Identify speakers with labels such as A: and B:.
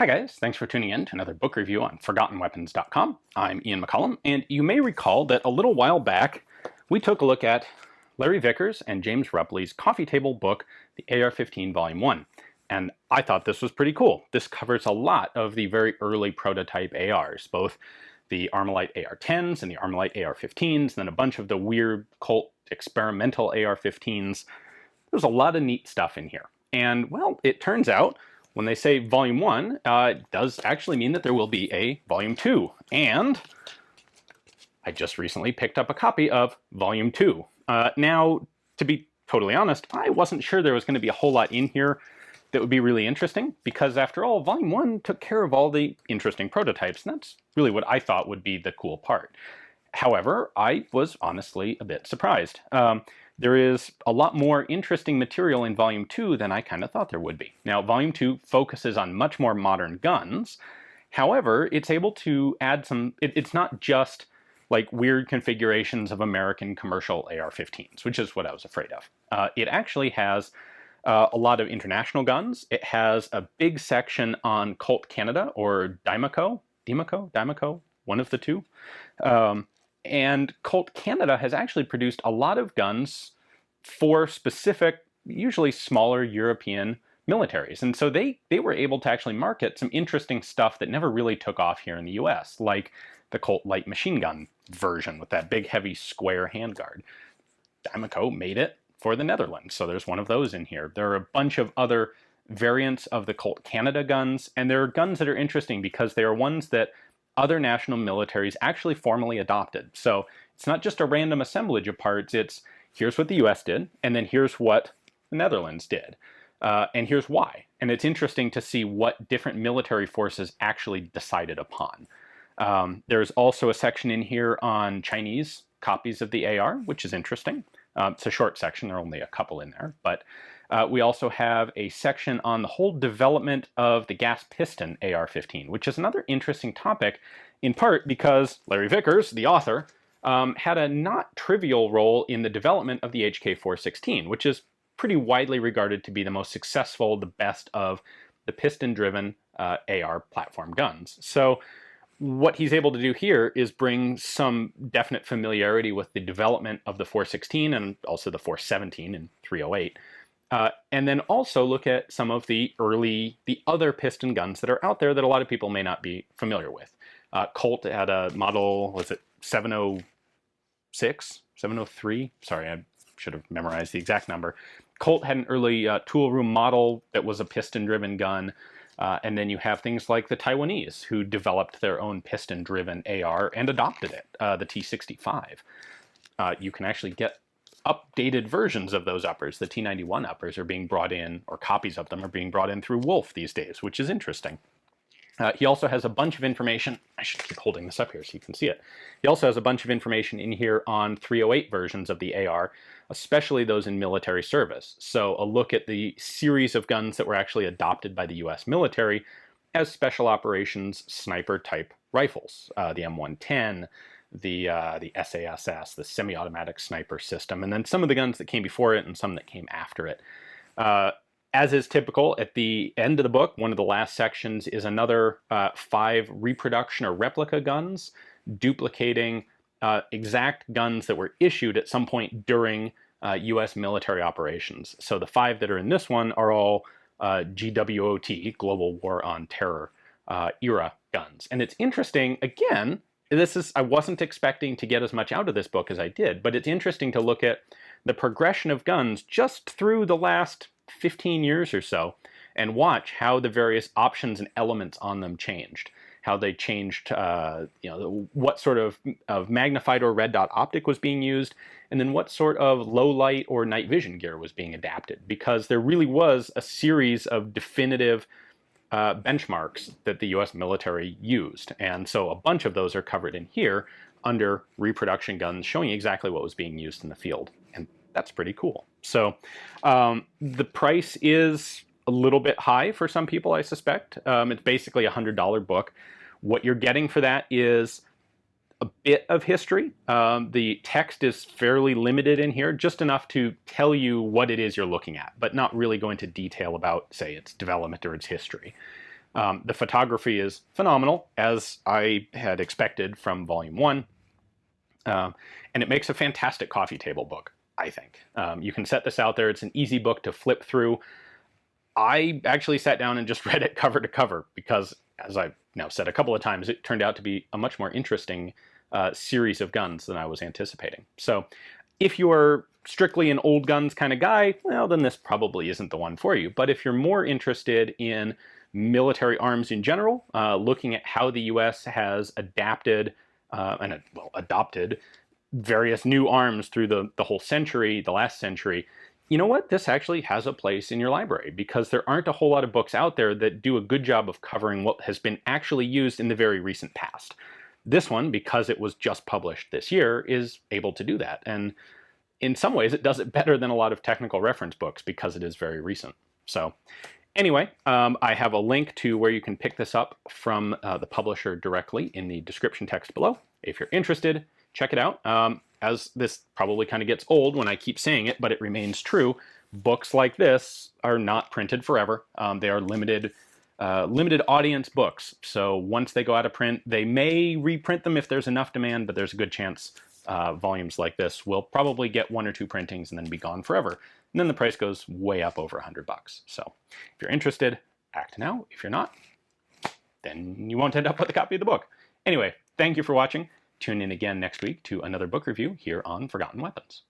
A: Hi guys, thanks for tuning in to another book review on ForgottenWeapons.com. I'm Ian McCollum, and you may recall that a little while back we took a look at Larry Vickers and James Rupley's coffee table book, the AR-15 Volume 1. And I thought this was pretty cool. This covers a lot of the very early prototype ARs, both the Armalite AR10s and the Armalite AR15s, and then a bunch of the weird Colt experimental AR15s. There's a lot of neat stuff in here. And, well, it turns out when they say Volume 1, it does actually mean that there will be a Volume 2. And I just recently picked up a copy of Volume 2. Now, to be totally honest, I wasn't sure there was going to be a whole lot in here that would be really interesting, because after all, Volume 1 took care of all the interesting prototypes, and that's really what I thought would be the cool part. However, I was honestly a bit surprised. There is a lot more interesting material in Volume 2 than I kind of thought there would be. Now, Volume 2 focuses on much more modern guns. However, it's able to add some... It's not just like weird configurations of American commercial AR-15s, which is what I was afraid of. It actually has a lot of international guns. It has a big section on Colt Canada, or Diemaco, one of the two. And Colt Canada has actually produced a lot of guns for specific, usually smaller European militaries. And so they were able to actually market some interesting stuff that never really took off here in the US, like the Colt light machine gun version with that big, heavy, square handguard. Diemaco made it for the Netherlands, so there's one of those in here. There are a bunch of other variants of the Colt Canada guns, and there are guns that are interesting because they are ones that other national militaries actually formally adopted. So it's not just a random assemblage of parts, it's here's what the US did, and then here's what the Netherlands did, and here's why. And it's interesting to see what different military forces actually decided upon. There's also a section in here on Chinese copies of the AR, which is interesting. It's a short section, there are only a couple in there, but we also have a section on the whole development of the gas piston AR-15, which is another interesting topic, in part because Larry Vickers, the author, had a not trivial role in the development of the HK416, which is pretty widely regarded to be the most successful, the best of the piston-driven AR platform guns. So what he's able to do here is bring some definite familiarity with the development of the 416 and also the 417 and 308. And then also look at some of the other piston guns that are out there that a lot of people may not be familiar with. Colt had a model, was it 706, 703? Sorry, I should have memorized the exact number. Colt had an early tool room model that was a piston-driven gun. And then you have things like the Taiwanese, who developed their own piston-driven AR and adopted it, the T65. You can actually get updated versions of those uppers. The T91 uppers are being brought in, or copies of them are being brought in through Wolf these days, which is interesting. He also has a bunch of information. I should keep holding this up here so you can see it. He also has a bunch of information in here on 308 versions of the AR, especially those in military service. So a look at the series of guns that were actually adopted by the US military as special operations sniper-type rifles. The M110, the SASS, the semi-automatic sniper system, and then some of the guns that came before it and some that came after it. As is typical, at the end of the book, one of the last sections is another 5 reproduction or replica guns, duplicating exact guns that were issued at some point during US military operations. So the 5 that are in this one are all GWOT, Global War on Terror, era guns. And it's interesting, again, I wasn't expecting to get as much out of this book as I did, but it's interesting to look at the progression of guns just through the last 15 years or so, and watch how the various options and elements on them changed. How they changed, what sort of magnified or red dot optic was being used, and then what sort of low light or night vision gear was being adapted. Because there really was a series of definitive benchmarks that the US military used. And so a bunch of those are covered in here under reproduction guns, showing exactly what was being used in the field. And that's pretty cool. So the price is a little bit high for some people, I suspect. It's basically a $100 book. What you're getting for that is a bit of history. The text is fairly limited in here, just enough to tell you what it is you're looking at, but not really go into detail about, say, its development or its history. The photography is phenomenal, as I had expected from Volume 1, and it makes a fantastic coffee table book, I think. You can set this out there. It's an easy book to flip through. I actually sat down and just read it cover to cover because, as I've now said a couple of times, it turned out to be a much more interesting series of guns than I was anticipating. So if you're strictly an old guns kind of guy, well, then this probably isn't the one for you. But if you're more interested in military arms in general, looking at how the U.S. has adapted and adopted various new arms through the whole century, the last century, you know what? This actually has a place in your library because there aren't a whole lot of books out there that do a good job of covering what has been actually used in the very recent past. This one, because it was just published this year, is able to do that. And in some ways, it does it better than a lot of technical reference books because it is very recent. So anyway, I have a link to where you can pick this up from the publisher directly in the description text below. If you're interested, check it out. As this probably kind of gets old when I keep saying it, but it remains true, books like this are not printed forever. They are limited audience books. So once they go out of print, they may reprint them if there's enough demand, but there's a good chance volumes like this will probably get 1 or 2 printings and then be gone forever. And then the price goes way up over $100. So if you're interested, act now. If you're not, then you won't end up with a copy of the book. Anyway, thank you for watching. Tune in again next week to another book review here on Forgotten Weapons.